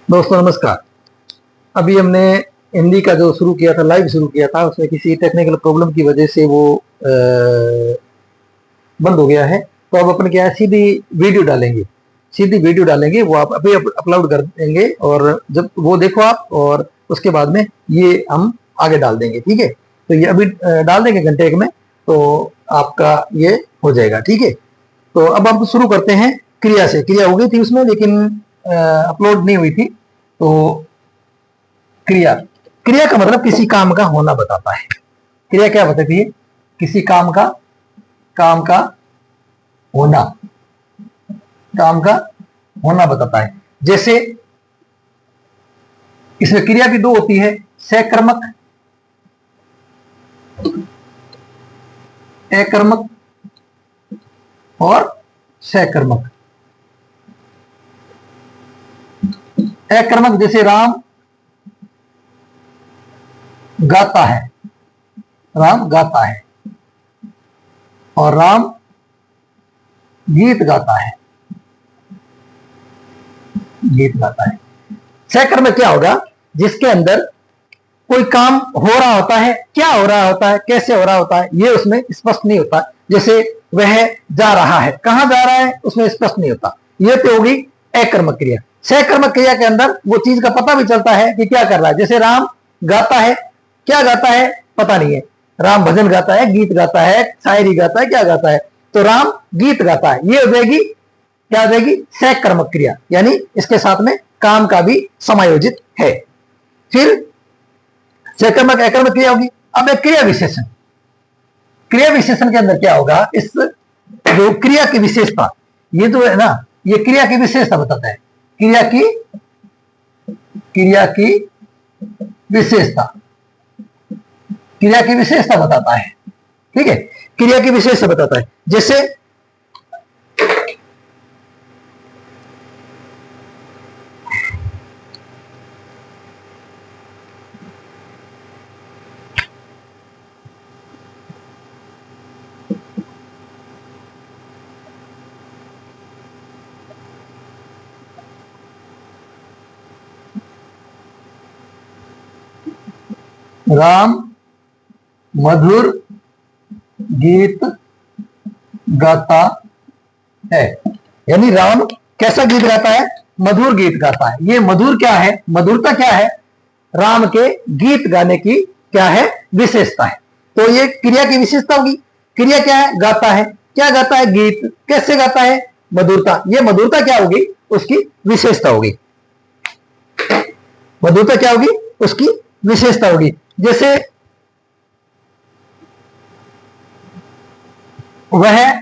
दोस्तों नमस्कार। अभी हमने हिंदी का जो शुरू किया था, लाइव शुरू किया था, उसमें किसी टेक्निकल प्रॉब्लम की वजह से वो बंद हो गया है। तो अब अपन क्या है, सीधी वीडियो डालेंगे। सीधी वीडियो डालेंगे, वो आप अभी अपलोड कर देंगे और जब वो देखो आप, और उसके बाद में ये हम आगे डाल देंगे। ठीक है, तो ये अभी डाल देंगे घंटे एक में, तो आपका ये हो जाएगा। ठीक है, तो अब हम शुरू करते हैं क्रिया से। क्रिया हो गई थी उसमें, लेकिन अपलोड नहीं हुई थी। तो क्रिया, क्रिया का मतलब किसी काम का होना बताता है। क्रिया क्या बताती है? किसी काम का होना, काम का होना बताता है। जैसे इसमें क्रिया भी दो होती है, सकर्मक, अकर्मक और सकर्मक। अकर्मक जैसे राम गाता है, राम गाता है, और राम गीत गाता है, गीत गाता है। सकर्मक क्या होगा? जिसके अंदर कोई काम हो रहा होता है, क्या हो रहा होता है, कैसे हो रहा होता है, ये उसमें स्पष्ट नहीं होता। जैसे वह जा रहा है, कहां जा रहा है उसमें स्पष्ट नहीं होता। ये तो होगी अकर्मक क्रिया। सकर्मक क्रिया के अंदर वो चीज का पता भी चलता है कि क्या कर रहा है। जैसे राम गाता है, क्या गाता है पता नहीं है। राम भजन गाता है, गीत गाता है, शायरी गाता है, क्या गाता है, तो राम गीत गाता है। ये हो जाएगी, क्या हो जाएगी? सकर्मक क्रिया, यानी इसके साथ में काम का भी समायोजित है। फिर सकर्मक अकर्मक क्रिया होगी। अब एक क्रिया विशेषण। क्रिया विशेषण के अंदर क्या होगा? इस जो क्रिया की विशेषता, ये जो है ना, ये क्रिया की विशेषता बताता है। क्रिया की विशेषता, क्रिया की विशेषता बताता है। ठीक है, क्रिया की विशेषता बताता है। जैसे राम मधुर गीत गाता है, यानी राम कैसा गीत गाता है? मधुर गीत गाता है। ये मधुर क्या है, मधुरता क्या है? राम के गीत गाने की क्या है? विशेषता है। तो ये क्रिया की विशेषता होगी। क्रिया क्या है? गाता है, क्या गाता है? गीत। कैसे गाता है? मधुरता। ये मधुरता क्या होगी? उसकी विशेषता होगी। मधुरता क्या होगी? उसकी विशेषता होगी। जैसे वह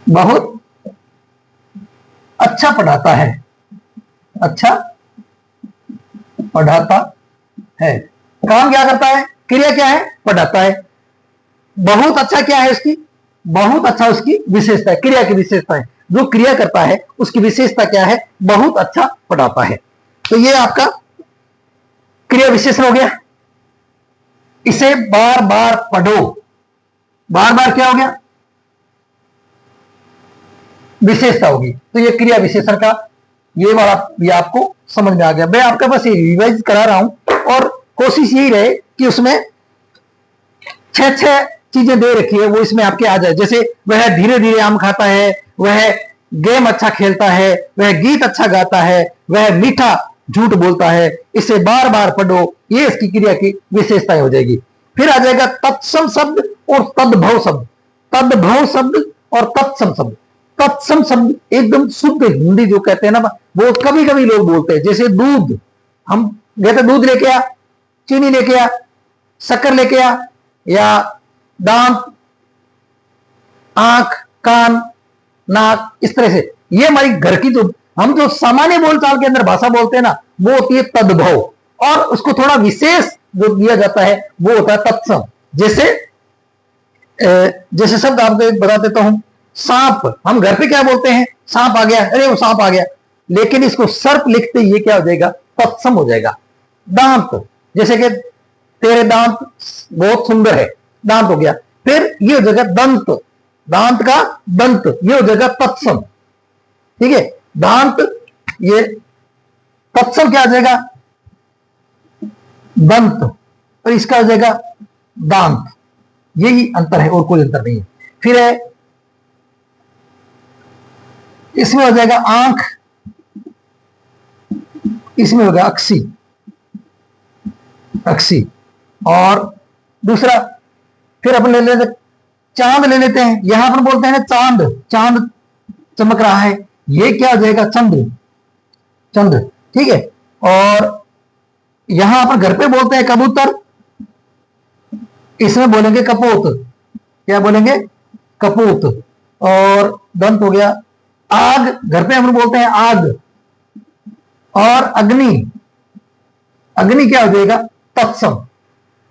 बहुत अच्छा पढ़ाता है, अच्छा पढ़ाता है। काम क्या करता है? क्रिया क्या है? पढ़ाता है। बहुत अच्छा क्या है उसकी? बहुत अच्छा उसकी विशेषता है, क्रिया की विशेषता है। जो क्रिया करता है उसकी विशेषता क्या है? बहुत अच्छा पढ़ाता है। तो ये आपका क्रिया विशेषण हो गया। इसे बार बार पढ़ो। बार बार क्या हो गया? विशेषता होगी। तो ये क्रिया विशेषण का ये वाला ये आपको समझ में आ गया। मैं आपका बस रिवाइज करा रहा हूं, और कोशिश यही रहे कि उसमें 6 चीजें दे रखी है वो इसमें आपके आ जाए। जैसे वह धीरे धीरे आम खाता है, वह गेम अच्छा खेलता है, वह गीत अच्छा गाता है, वह मीठा झूठ बोलता है, इसे बार बार पढ़ो। ये इसकी क्रिया की विशेषताएं हो जाएगी। फिर आ जाएगा तत्सम शब्द और तद्भव शब्द। तद्भव शब्द और तत्सम शब्द। तत्सम शब्द एकदम शुद्ध हिंदी जो कहते हैं ना, वो कभी कभी लोग बोलते हैं। जैसे दूध, हम कहते दूध लेके आ, चीनी लेके आ, शक्कर लेके आ, या दांत, आंख, कान, नाक, इस तरह से। ये हमारी घर की जो हम जो सामान्य बोलचाल के अंदर भाषा बोलते हैं ना, वो होती है तद्भव। और उसको थोड़ा विशेष जो दिया जाता है वो होता है तत्सम। जैसे शब्द आपको बता देता हूं, सांप। हम घर पे क्या बोलते हैं? सांप आ गया, अरे वो सांप आ गया। लेकिन इसको सर्प लिखते ये क्या हो जाएगा? तत्सम हो जाएगा। दांत, जैसे कि तेरे दांत बहुत सुंदर है, दांत हो गया। फिर ये हो जाएगा दंत, दांत का दंत, ये हो जाएगा तत्सम। ठीक है। दांत, ये तत्सम क्या आ जाएगा, दंत, और इसका आ जाएगा दांत। यही अंतर है और कोई अंतर नहीं है। फिर है इसमें हो जाएगा आंख, इसमें होगा अक्षी, अक्षी। और दूसरा फिर अपन ले लेते चांद, ले लेते हैं। यहां अपन बोलते हैं चांद, चांद चमक रहा है, ये क्या हो जाएगा, चंद्र, चंद्र, ठीक है। और यहां अपन घर पे बोलते हैं कबूतर, इसमें बोलेंगे कपोत, क्या बोलेंगे, कपूत। और दंत हो गया। आग, घर पे हम बोलते हैं आग। और अग्नि, अग्नि क्या हो जाएगा, तत्सम।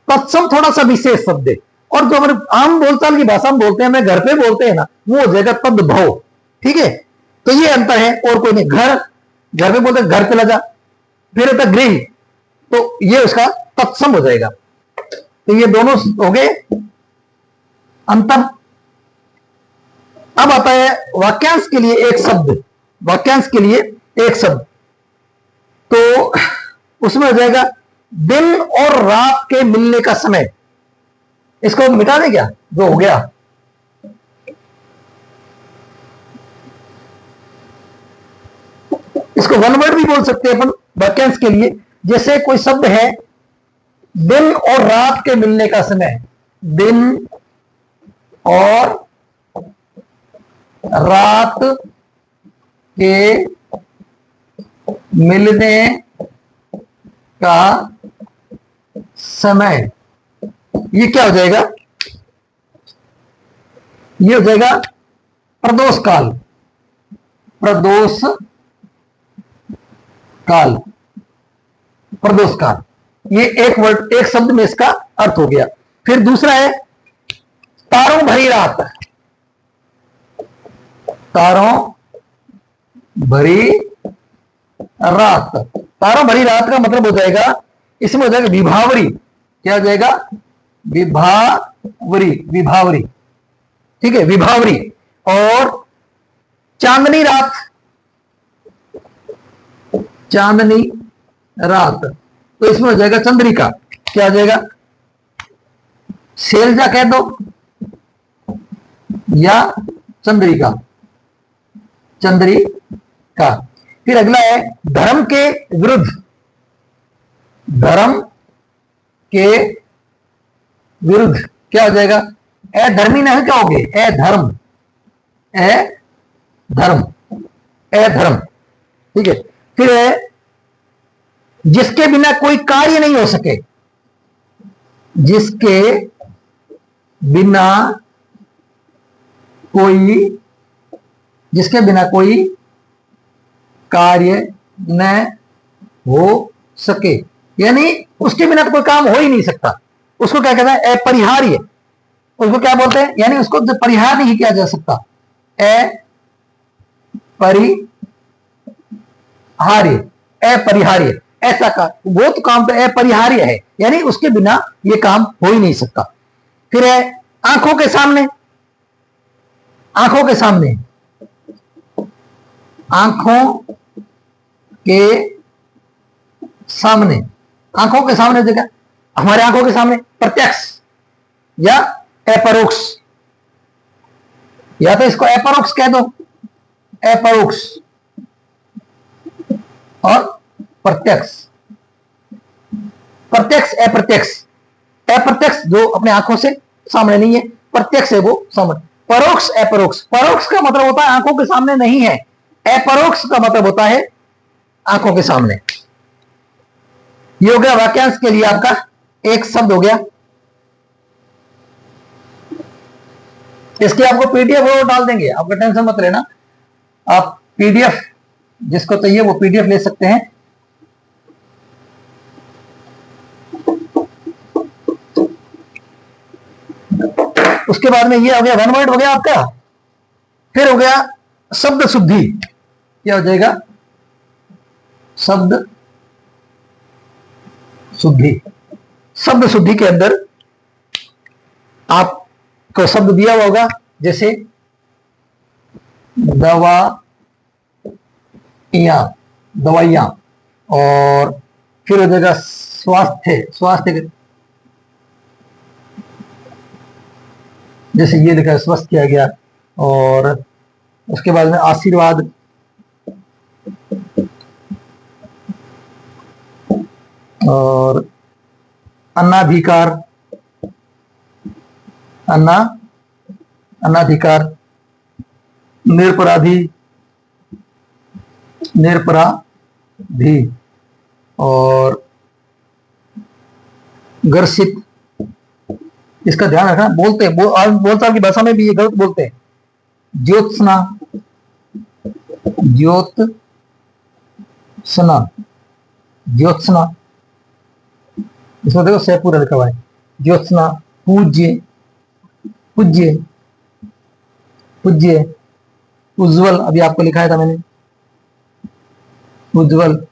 तत्सम थोड़ा सा विशेष शब्द है, और जो हमारे आम बोलचाल की भाषा में बोलते हैं, मैं घर पे बोलते हैं ना, वो हो जाएगा तद्भव, ठीक है। तो ये अंतर है और कोई नहीं। घर, घर पे बोलते हैं घर पे लगा, फिर होता गृह, तो ये उसका तत्सम हो जाएगा। तो ये दोनों हो गए अंतर। अब आता है वाक्यांश के लिए एक शब्द, वाक्यांश के लिए एक शब्द, तो उसमें हो जाएगा दिन और रात के मिलने का समय। इसको मिटा दें क्या, जो हो गया, इसको वन वर्ड भी बोल सकते हैं अपन वाक्यांश के लिए। जैसे कोई शब्द है दिन और रात के मिलने का समय, दिन और रात के मिलने का समय, ये क्या हो जाएगा, ये हो जाएगा प्रदोष काल, प्रदोष काल, प्रदोष काल। ये एक वर्ड, एक शब्द में इसका अर्थ हो गया। फिर दूसरा है तारों भरी रात, तारों भरी रात। तारों भरी रात का मतलब हो जाएगा, इसमें हो जाएगा विभावरी, क्या हो जाएगा, विभावरी, विभावरी, ठीक है, विभावरी। और चांदनी रात, चांदनी रात, तो इसमें हो जाएगा चंद्रिका, क्या हो जाएगा, शैलजा कह दो या चंद्रिका, चंद्रिका। फिर अगला है धर्म के विरुद्ध, धर्म के विरुद्ध क्या हो जाएगा, अधर्मी नहीं कहोगे, अधर्म, अधर्म, अधर्म, ठीक है। फिर है जिसके बिना कोई कार्य नहीं हो सके, जिसके बिना कोई, जिसके बिना कोई कार्य न हो सके, यानी उसके बिना तो कोई काम हो ही नहीं सकता, उसको क्या कहते हैं, अपरिहार्य। उसको क्या बोलते हैं, यानी उसको परिहार नहीं किया जा सकता, अपरिहार्य, अपरिहार्य, ऐसा का वो तो काम तो अपरिहार्य है, यानी उसके बिना ये काम हो ही नहीं सकता। फिर है आंखों के सामने, आंखों के सामने, आंखों के सामने, आंखों के सामने जगह, हमारे आंखों के सामने प्रत्यक्ष या अपरोक्ष, या तो इसको अपरोक्ष कह दो, अपरोक्ष और प्रत्यक्ष, प्रत्यक्ष अप्रत्यक्ष, अप्रत्यक्ष जो अपने आंखों से सामने नहीं है, प्रत्यक्ष है वो सामने। परोक्ष अपरोक्ष, परोक्ष का मतलब होता है आंखों के सामने नहीं है, अपरोक्ष का मतलब होता है आंखों के सामने। ये हो गया वाक्यांश के लिए आपका एक शब्द हो गया। इसकी आपको पीडीएफ वो डाल देंगे, आपका टेंशन मत लेना, आप पीडीएफ जिसको चाहिए वो पीडीएफ ले सकते हैं। उसके बाद में ये हो गया वन वर्ड हो गया आपका। फिर हो गया शब्द शुद्धि, क्या हो जाएगा, शब्द शुद्धि। शब्द शुद्धि के अंदर आपको शब्द दिया हुआ होगा, जैसे दवा या दवाइयां, और फिर हो जाएगा स्वास्थ्य, स्वास्थ्य जैसे ये लिखा है स्वस्थ किया गया, और उसके बाद में आशीर्वाद, और अन्नाधिकार, अनाधिकार, निरपराधी, निरपराधी, और ग्रसित। इसका ध्यान रखना, बोलते हैं बोलचाल की भाषा में भी ये गलत बोलते हैं। ज्योत्सना, ज्योत्सना, ज्योत्सना, इसमें देखो से पूरा लिखा हुआ है। ज्योत्सना, पूज्य, पूज्य, पूज्य, उज्जवल, अभी आपको लिखाया था मैंने, उज्जवल,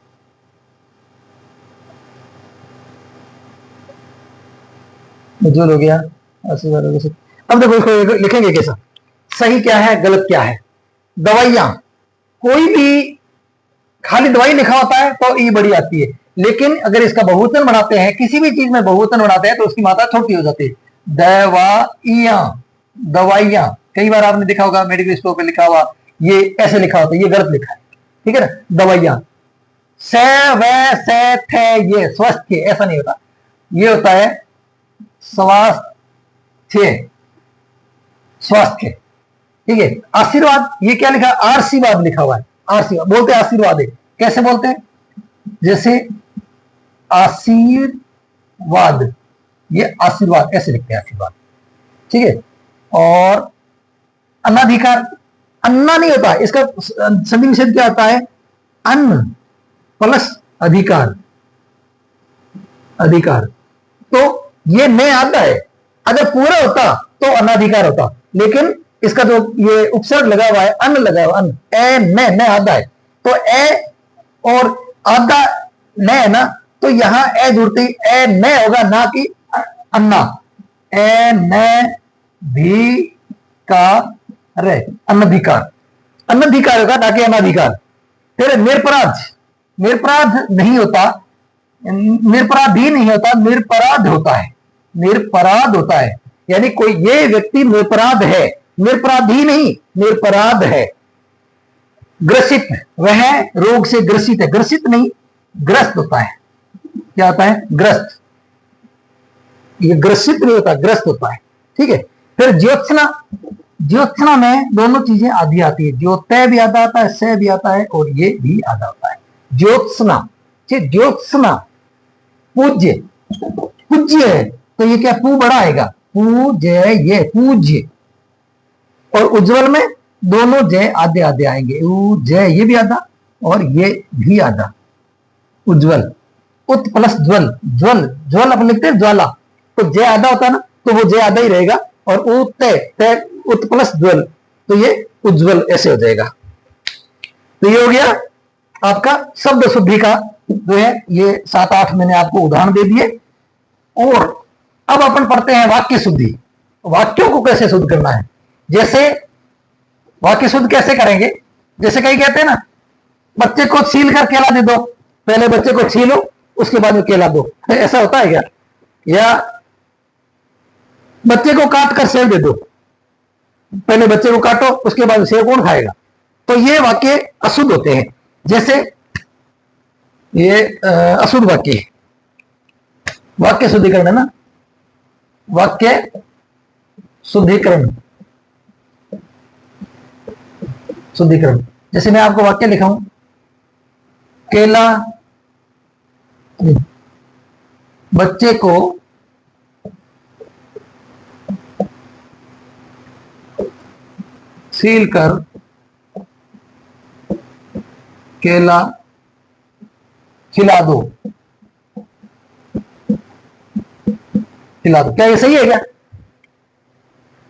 उज्जवल हो गया, आशीर्वाद हो गया। अब देखो इसको लिखेंगे कैसा, सही क्या है गलत क्या है। दवाइयां, कोई भी खाली दवाई लिखा होता है तो ई बड़ी आती है, लेकिन अगर इसका बहुवचन बनाते हैं, किसी भी चीज में बहुवचन बनाते हैं तो उसकी मात्रा छोटी हो जाती है। दवाइयां, दवाइयां, कई बार आपने देखा होगा मेडिकल स्टोर पे लिखा हुआ, ये ऐसे लिखा होता है, ये गलत लिखा है, ठीक है ना। दवाइयां, से वे से थे ये स्वस्थ, ऐसा नहीं होता, ये होता है स्वास्थ्य, स्वास्थ्य, ठीक है। आशीर्वाद, ये क्या लिखा है, आशीर्वाद लिखा हुआ है, आशीर्वाद बोलते हैं, आशीर्वाद है, कैसे बोलते हैं, जैसे आशीर्वाद, ये आशीर्वाद ऐसे लिखते हैं, आशीर्वाद, ठीक है। और अन्नाधिकार, अन्ना नहीं होता, इसका संधि विच्छेद क्या होता है, अन्न प्लस अधिकार, अधिकार, तो ये न आता है, अगर पूरा होता तो अनाधिकार होता, लेकिन इसका जो ये उपसर्ग लगा हुआ है, अन्न लगा हुआ, अन्न, ए न आधा है, तो ए और आधा न है ना, तो यहां ए जुड़ती, ए न होगा, ना कि अन्ना, ए न भी का रे, अनधिकार, अनधिकार होगा ना कि अनाधिकार। फिर निरपराध, निरपराध नहीं होता, निरपराधी नहीं होता, निरपराध होता है, निरपराध होता है, यानी कोई ये व्यक्ति निरपराध है, निरपराधी नहीं, निरपराध है। ग्रसित, वह रोग से ग्रसित है, ग्रसित नहीं ग्रस्त होता है, क्या होता है, ग्रस्त, ये ग्रसित नहीं होता, ग्रस्त होता है, ठीक है। फिर ज्योत्सना, ज्योत्सना में दोनों चीजें आधी आती है, ज्योतय भी आधा आता है, से भी आता है, और ये भी आधा होता है, ज्योत्सना, ठीक, ज्योत्सना, पूज्य, पूज्य है, तो ये क्या पू बड़ा आएगा, पूज्य, ये पूज्य, और उज्जवल में दोनों जय आधे आधे आएंगे, जय ये भी आधा और ये भी आधा, उज्जवल, उत प्लस ज्वल, ज्वल, ज्वल अपन लिखते हैं ज्वाला, तो जय आधा होता है ना, तो वो जय आधा ही रहेगा, और उत प्लस ज्वल, तो ये उज्जवल ऐसे हो जाएगा। तो ये हो गया आपका शब्द शुद्धि का जो है, ये 7-8 मैंने आपको उदाहरण दे दिए। और अब अपन पढ़ते हैं वाक्य शुद्धि, वाक्यों को कैसे शुद्ध करना है। जैसे वाक्य शुद्ध कैसे करेंगे, जैसे कई कहते हैं ना, बच्चे को छील कर केला दे दो, पहले बच्चे को छीलो उसके बाद में केला दो, ऐसा होता है क्या, या बच्चे को काट कर सेव दे दो, पहले बच्चे को काटो उसके बाद सेव कौन खाएगा, तो ये वाक्य अशुद्ध होते हैं। जैसे ये अशुद्ध वाक्य, वाक्य शुद्धिकरण है ना, वाक्य शुद्धिकरण, शुद्धिकरण, जैसे मैं आपको वाक्य लिखा हूं, केला बच्चे को छील कर केला खिला दो, खिला दो, क्या ये सही है क्या,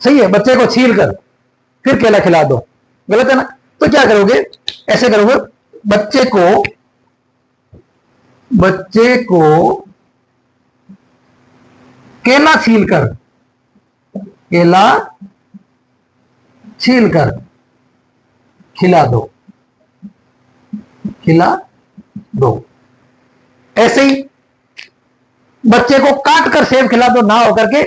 सही है, बच्चे को छील कर फिर केला खिला दो, गलत है ना। तो क्या करोगे, ऐसे करोगे, बच्चे को केला छील कर खिला दो, खिला दो। ऐसे ही बच्चे को काट कर सेब खिला दो ना होकर के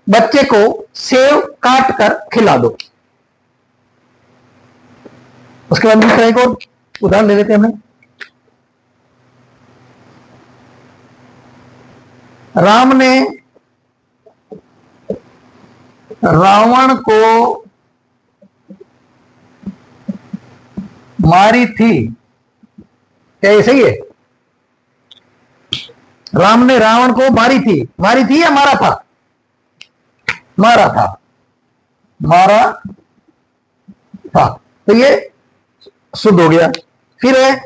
बच्चे को सेब काट कर खिला दो। उसके बाद दूसरा एक और उदाहरण ले लेते हैं हमें। राम ने रावण को मारी थी, क्या ये सही है? राम ने रावण को मारी थी या मारा था? मारा था, मारा था, तो ये शुद्ध हो गया। फिर है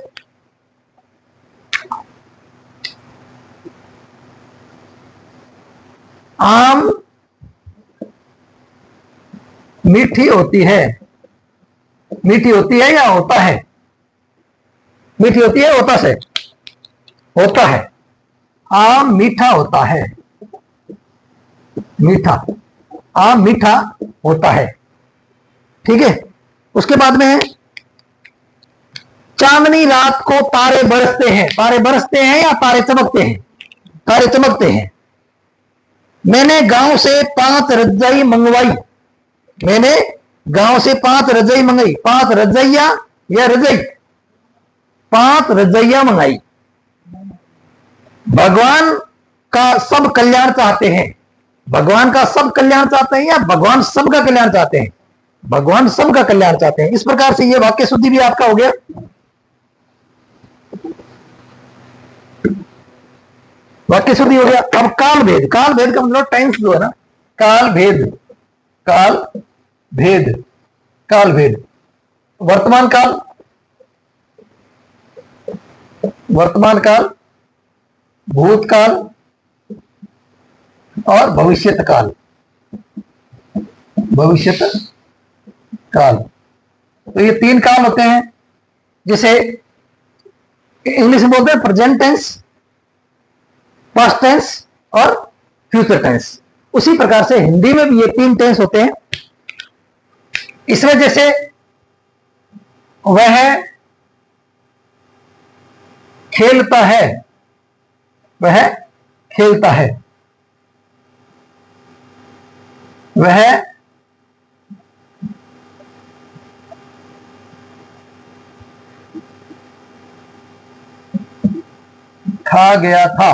आम मीठी होती है, मीठी होती है या होता है? मीठी होती है, होता से? होता है। आम मीठा होता है, मीठा, आम मीठा होता है। ठीक है। उसके बाद में चांदनी रात को तारे बरसते हैं। तारे बरसते हैं या तारे चमकते हैं? तारे चमकते हैं। मैंने गांव से 5 रजाई मंगवाई, मैंने गांव से 5 रजाई मंगाई। 5 रजाइया या रजाई? 5 रजाइया मंगाई। भगवान का सब कल्याण चाहते हैं। भगवान का सब कल्याण चाहते हैं या भगवान सबका कल्याण चाहते हैं? भगवान सबका कल्याण चाहते हैं। इस प्रकार से यह वाक्य शुद्धि भी आपका हो गया। वाक्य शुद्धि हो गया। अब काल भेद, काल भेद का मतलब टेंस जो है ना, काल भेद, काल भेद, काल भेद। वर्तमान काल, वर्तमान काल, भूतकाल और भविष्यत काल, भविष्यत काल। तो ये 3 काल होते हैं, जिसे इंग्लिश में बोलते हैं प्रेजेंट टेंस, पास्ट टेंस और फ्यूचर टेंस। उसी प्रकार से हिंदी में भी ये 3 टेंस होते हैं। इसमें जैसे वह खेलता है, वह खेलता है, वह खा गया था,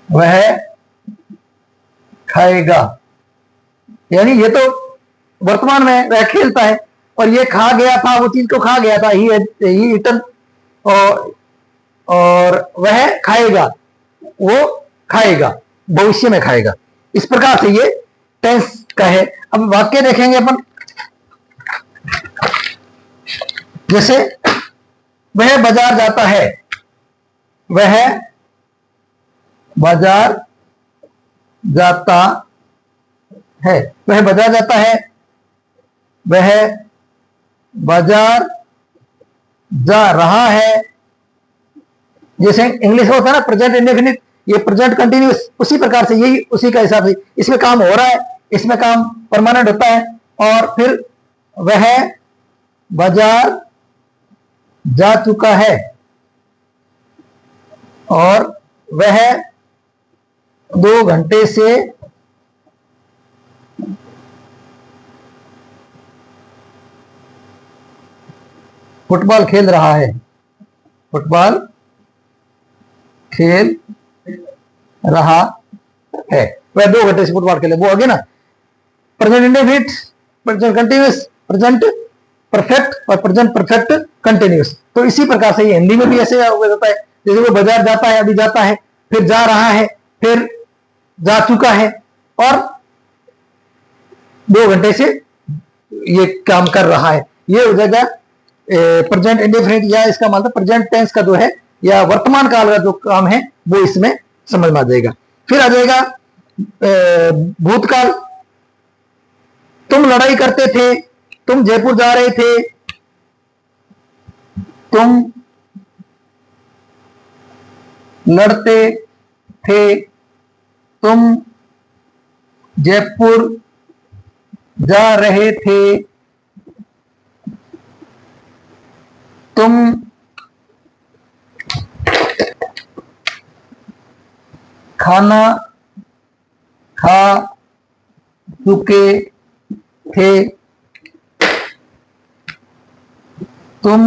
वह खाएगा। यानी ये तो वर्तमान में वह खेलता है, और ये खा गया था, वो चीज को खा गया था, ही इटन, और वह खाएगा, वो खाएगा, भविष्य में खाएगा। इस प्रकार से ये टेंस का है। अब वाक्य देखेंगे अपन। जैसे वह बाजार जाता है, वह बाजार जाता है, वह बाजार जाता है, वह बाजार जा रहा है। जैसे इंग्लिश में होता है ना प्रेजेंट इंडेफिनिट, ये प्रेजेंट कंटिन्यूअस, उसी प्रकार से यही उसी का हिसाब से इसमें काम हो रहा है, इसमें काम परमानेंट होता है। और फिर वह बाजार जा चुका है, और वह 2 घंटे से फुटबॉल खेल रहा है, फुटबॉल खेल रहा है। वह 2 घंटे से फुटबॉल खेले, वो आगे ना present indefinite, present continuous, present perfect और प्रेजेंट परफेक्ट कंटिन्यूअस। तो इसी प्रकार से ये हिंदी में भी ऐसे हो जाता है। जैसे वो बाजार जाता है, अभी जाता है, फिर जा रहा है, फिर जा चुका है, और 2 घंटे से ये काम कर रहा है। ये हो जाएगा प्रेजेंट इंडेफिनिट, या इसका मतलब प्रेजेंट टेंस का जो है या वर्तमान काल का जो काम है वो इसमें समझ में आ जाएगा। फिर आ जाएगा भूतकाल। तुम लड़ाई करते थे, तुम जयपुर जा रहे थे, तुम लड़ते थे, तुम जयपुर जा रहे थे। तुम खाना खा चुके थे, तुम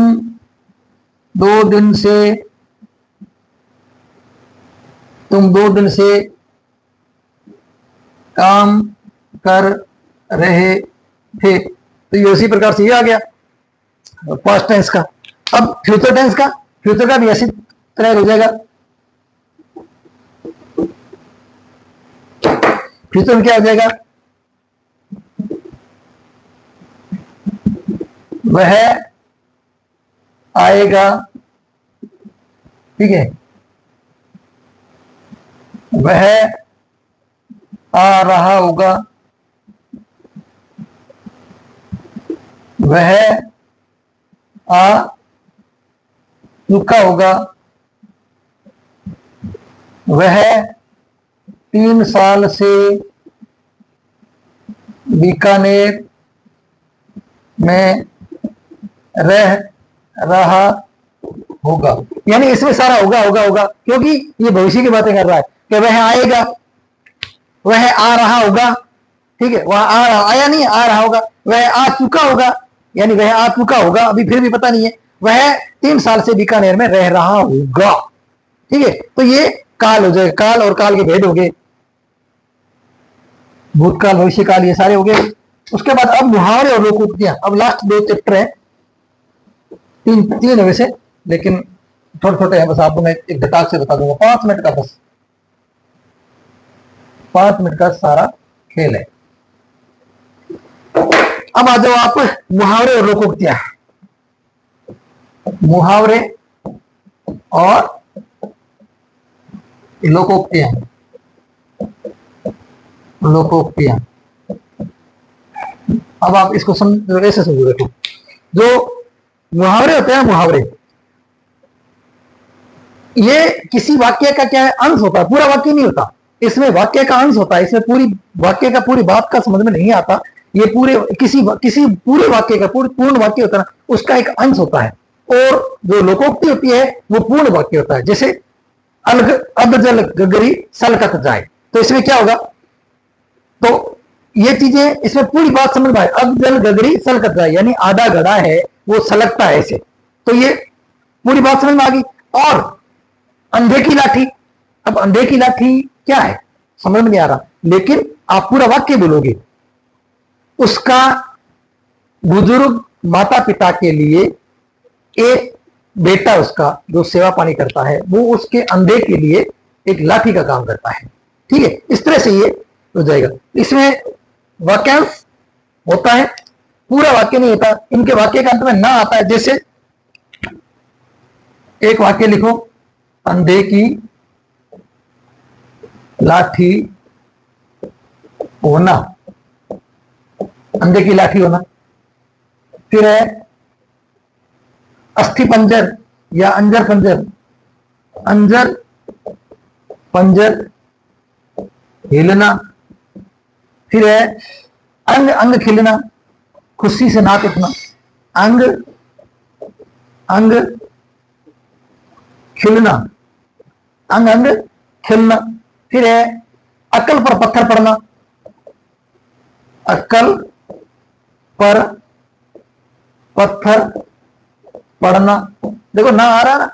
2 दिन से काम कर रहे थे। तो ये उसी प्रकार से ये आ गया पास्ट टेंस का। अब फ्यूचर टेंस का, फ्यूचर का भी ऐसी तरह हो जाएगा। फ्यूचर में क्या हो जाएगा, वह आएगा, ठीक है, वह आ रहा होगा, वह आ चुका होगा, वह 3 साल से बीकानेर में रह रहा होगा। यानी इसमें सारा होगा, क्योंकि ये भविष्य की बातें कर रहा है कि वह आएगा, वह आ रहा होगा, ठीक है, वह आया नहीं, आ रहा होगा, वह आ चुका होगा, यानी वह आ चुका होगा, अभी फिर भी पता नहीं है, वह 3 साल से बीकानेर में रह रहा होगा, ठीक है। तो ये काल हो जाएगा, काल और काल के भेद हो गए, भूतकाल भविष्य काल ये सारे हो गए। उसके बाद अब मुहावरे और लोकोक्तियां, अब लास्ट 2 चैप्टर है, तीन वैसे, लेकिन थोड़े छोटे हैं, बस आपको मैं एक धटाक से बता दूंगा, 5 मिनट का, बस 5 मिनट का सारा खेल है। अब आ जाओ आप मुहावरे और लोकोक्तियां। मुहावरे और लोकोक्तियां, लोकोक्तियां, अब आप इसको ऐसे समझो, देखो, जो मुहावरे होते हैं, मुहावरे ये किसी वाक्य का क्या है, अंश होता है, पूरा वाक्य नहीं होता, इसमें वाक्य का अंश होता है, इसमें पूरी वाक्य का पूरी बात का समझ में नहीं आता, ये पूरे किसी पूरे वाक्य का पूर्ण वाक्य होता है ना, उसका एक अंश होता है, और जो लोकोक्ति होती है वो पूर्ण वाक्य होता है। जैसे अलग अब जल गगरी सलकत जाए, तो इसमें क्या होगा, तो ये चीजें इसमें पूरी बात समझ में आए, अब जल गगरी सलकत जाए, यानी आधा गड़ा है वो सलकता है ऐसे, तो ये पूरी बात समझ में आ गई। और अंधे की लाठी, अब अंधे की लाठी क्या है समझ में नहीं आ रहा, लेकिन आप पूरा वाक्य बोलोगे, उसका बुजुर्ग माता पिता के लिए एक बेटा उसका जो सेवा पानी करता है, वो उसके अंधे के लिए एक लाठी का काम करता है, ठीक है, इस तरह से ये हो जाएगा। इसमें वाक्यांश होता है, पूरा वाक्य नहीं होता, इनके वाक्य का अंत में ना आता है। जैसे एक वाक्य लिखो, अंधे की लाठी होना, अंधे की लाठी होना, फिर है अस्थि पंजर या अंजर पंजर, अंजर पंजर हिलना, फिर है अंग अंग खिलना, खुशी से नाक उठना, अंग अंग खिलना, अंग अंग खिलना, फिर है अक्ल पर पत्थर पड़ना, अक्ल पर पत्थर पड़ना, देखो ना आ रहा ना,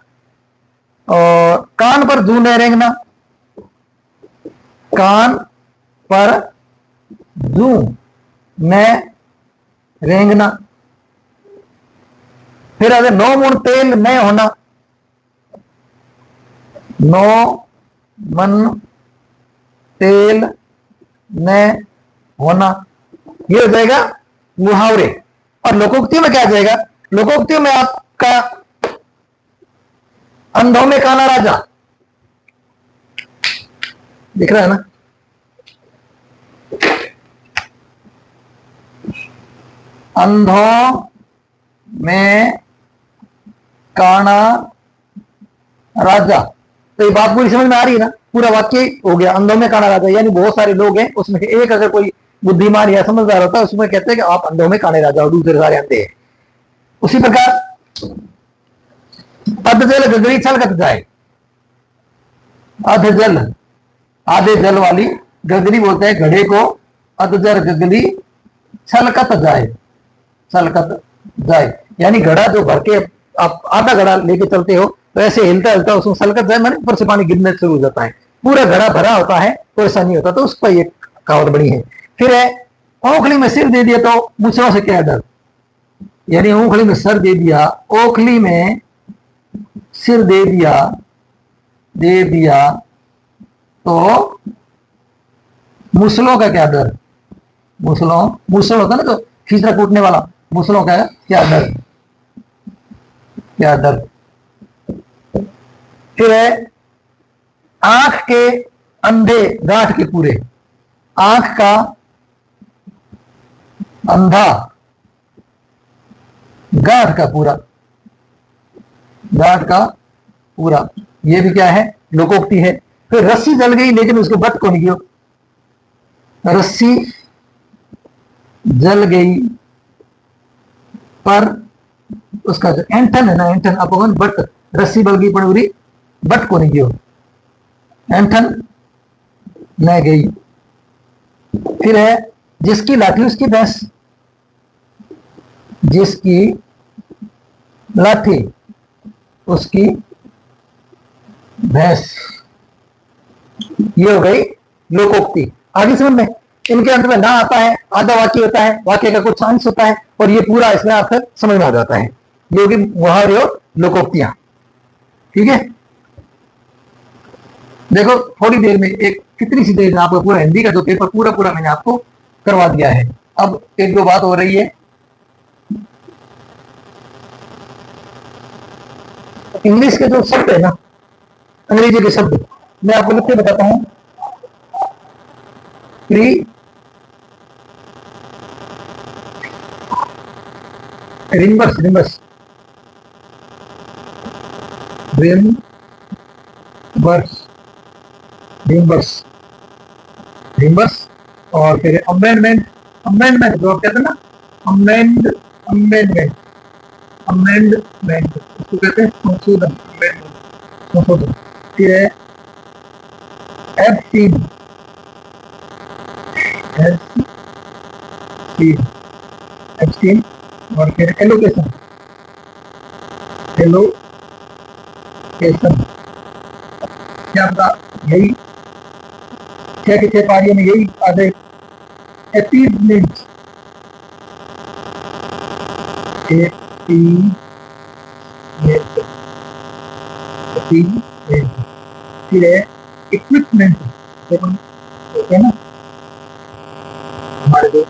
और कान पर जू न रेंगना, कान पर जू न रेंगना, फिर अगर 9 मुन तेल न होना, 9 मन तेल न होना, ये हो जाएगा मुहावरे। और लोकोक्ति में क्या आ जाएगा, लोकोक्ति में आपका अंधों में काना राजा दिख रहा है ना, अंधों में काना राजा, तो ये बात पूरी समझ में आ रही है ना, पूरा वाक्य हो गया, अंधों में काना राजा, यानी बहुत सारे लोग हैं, उसमें एक अगर कोई बुद्धिमान या समझदार होता है, उसमें कहते हैं कि आप अंधों में काने राजा और दूसरे सारे अंधे हैं। उसी प्रकार अधजल गगरी छलकत जाए। अधजल, आधे जल वाली गगरी बोलते हैं घड़े को। अधजल गगरी छलकत जाए, छलकत जाए यानी घड़ा जो भर के आप आधा घड़ा लेके चलते हो तो ऐसे हिलता हिलता उसमें छलकत जाए, मैंने ऊपर से पानी गिरने शुरू हो जाता है। पूरा घड़ा भरा होता है तो ऐसा नहीं होता, तो उस पर ये कहावत बनी है। फिर है ओखली में सिर दे दिया तो मूछों से क्या डर, यानी ओखली में सर दे दिया, ओखली में सिर दे दिया, दे दिया तो मुसलों का क्या डर। मुसलों, मुसल होता है ना तो खींचना कूटने वाला, मुसलों का क्या डर, क्या डर। फिर है आंख के अंधे गांठ के पूरे, आंख का अंधा गांठ का पूरा, गांठ का पूरा, ये भी क्या है, लोकोक्ति है। फिर रस्सी जल गई लेकिन उसको बट को नहीं किया, रस्सी जल गई पर उसका जो एंटन है ना, एंटन अपवन बट, रस्सी बल गई पड़ूरी बट को नहीं किया, एंटन न गई। फिर है जिसकी लाठी उसकी भैंस, जिसकी लाठी उसकी भैंस, ये हो गई लोकोक्ति। आगे समझ में, इनके अंत में ना आता है, आधा वाक्य होता है, वाक्य का कुछ अंश होता है और ये पूरा इसमें आपको समझ में आ जाता है। ये होगी मुहावरे और लोकोक्तियां। ठीक है, देखो थोड़ी देर में एक कितनी सी देर में आपको पूरा हिंदी का जो पेपर पूरा पूरा मैंने आपको करवा दिया है। अब एक दो बात हो रही है, इंग्लिश के जो शब्द है ना, अंग्रेजी के शब्द मैं आपको लिख के बताता हूं। Pre reimburse, reimburse, reimburse, reimburse, reimburse. और फिर अमेंडमेंट, अमेंडमेंट जो कहते हैं ना, अमेंड, अमेंडमेंट, अमेंडमेंट उसको कहते हैं संशोधन, अमेंडमेंट संशोधन। फिर है एब्सटीन, एब्सटीन। और फिर एलोकेशन, एलोकेशन क्या पता यही छह के छह पारियों में यही आधे। एपीजमेंट, फिर है इक्विपमेंट, होते हैं ना हमारे जो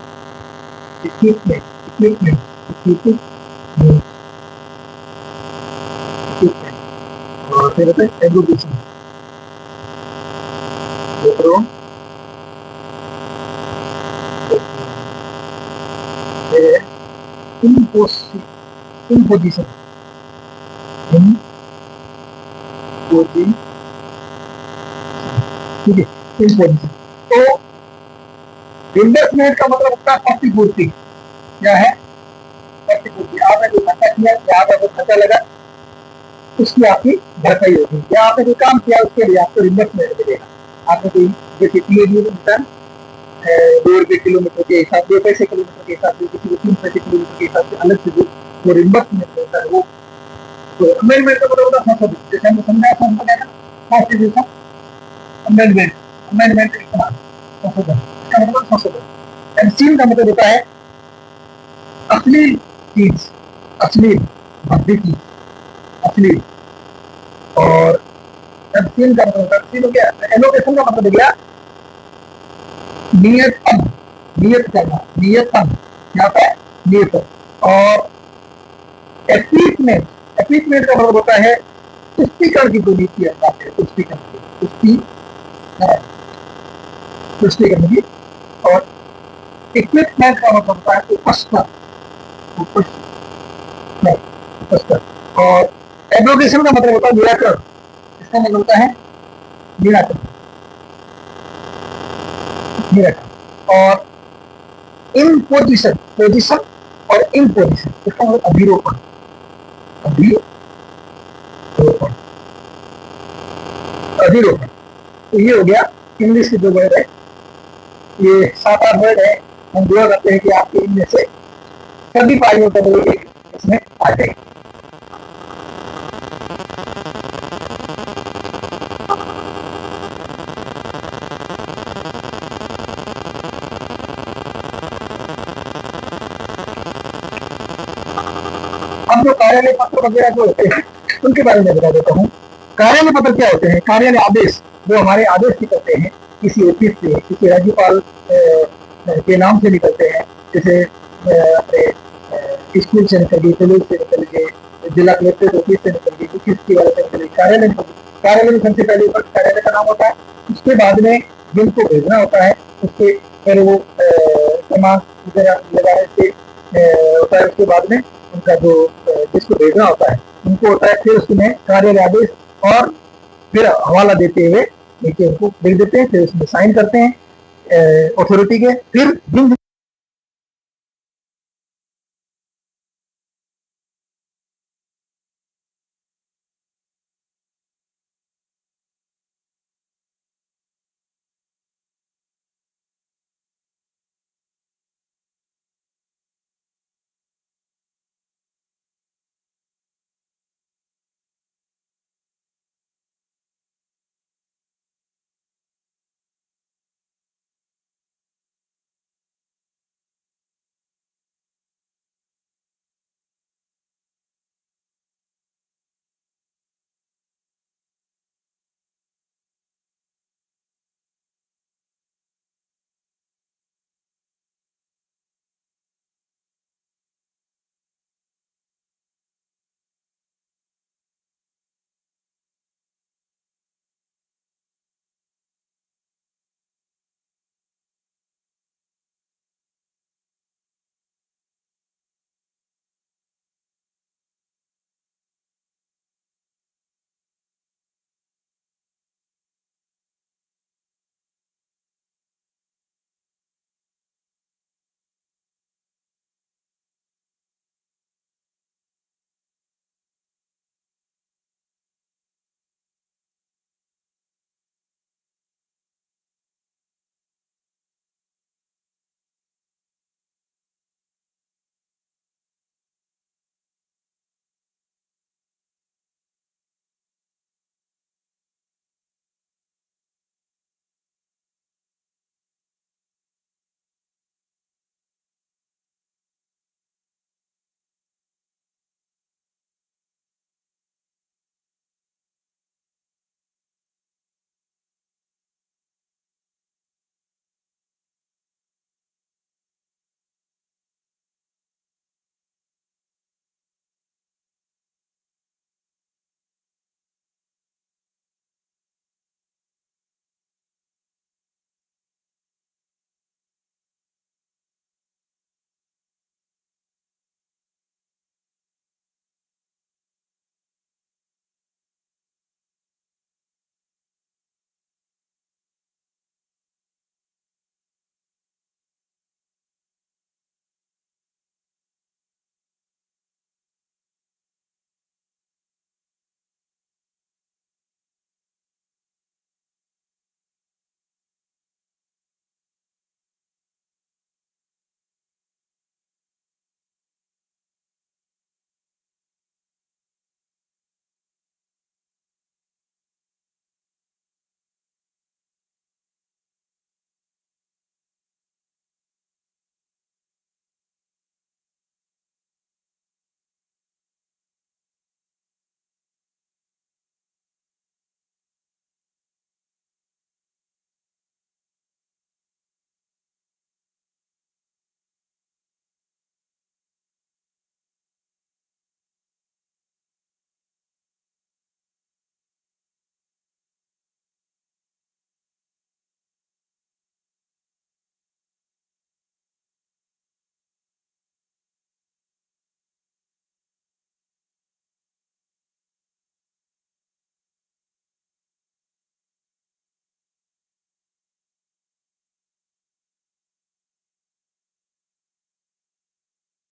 इक्विपमेंट, इक्विपमेंट, इक्विपमेंट, और फिर होता है एग्रीगेशन, imposition, imposition, ठीक है, imposition। तो इन्वेस्टमेंट का मतलब होता है प्रतिपूर्ति। क्या है? प्रतिपूर्ति। आपने जो खर्चा किया, यहाँ पर जो खर्चा लगा उसकी आपकी भरपाई होगी, या आपने जो काम किया उसके लिए आपको इन्वेस्टमेंट मिलेगा। आपने कोई जैसे किलोमीटर 2 रुपए किलोमीटर के हिसाब, 2 पैसे किलोमीटर के हिसाब से, किसी को 3 पैसे किलोमीटर के हिसाब से अलग से जो रिम्बर्समेंट होता है वो। तो अमेंडमेंट का मतलब होता है संशोधन, जैसे हमने समझाया संशोधन, कॉन्स्टिट्यूशन अमेंडमेंट, अमेंडमेंट संशोधन, इसका मतलब संशोधन। एब्सटीन का मतलब होता है अश्लील चीज, अश्लील भद्दी चीज, अश्लील। और एब्सटीन का मतलब होता है, हो गया। एलोकेशन का मतलब हो गया नियत अंग, नियत करना, नियत अंग, यहाँ पे नियत। और एपीटमेंट, एपीटमेंट का मतलब होता है तुष्टिकरण की जो नीति है, तुष्टिकरण की, तुष्टिकरण की। और इक्विपमेंट का मतलब होता है उपस्कर, उपस्कर। और एब्रोगेशन का मतलब होता है निराकरण, इसका मतलब होता है निराकरण, निराकरण। और इम्पोजिशन, पोजिशन और इम्पोजिशन, इसका मतलब अभिरोपण, अभिरोपण। अधिरोपण, अधिरोपण। तो ये हो गया इंग्लिश के जो वर्ड है, ये 7-8 वर्ड है। हम दुआ करते हैं कि आपके इनमें से सभी पारियों का एक इसमें आ जाए। अब जो कार्यालय पत्र वगैरह जो होते हैं उनके बारे में बता देता हूँ। कार्यालय पत्र क्या होते हैं? कार्यालय आदेश, जो हमारे आदेश निकलते हैं किसी ऑफिस से, किसी राज्यपाल के नाम से निकलते हैं, जैसे अपने स्कूल से निकल गई, कॉलेज से निकल गए, जिला कलेक्टर ऑफिस से निकल गई, किसकी वाले से निकल गई, कार्यालय में। कार्यालय में सबसे पहले ऊपर कार्यालय का नाम होता है, उसके बाद में जिनको भेजना होता है उसके फिर वो समाज वगैरह लगाने से होता है। उसके बाद में उनका जो जिसको भेजना होता है उनको होता है, फिर उसमें कार्यालय आदेश और फिर हवाला देते हुए नीचे उनको लिख देते हैं, फिर उसमें साइन करते हैं अथॉरिटी के। फिर जिन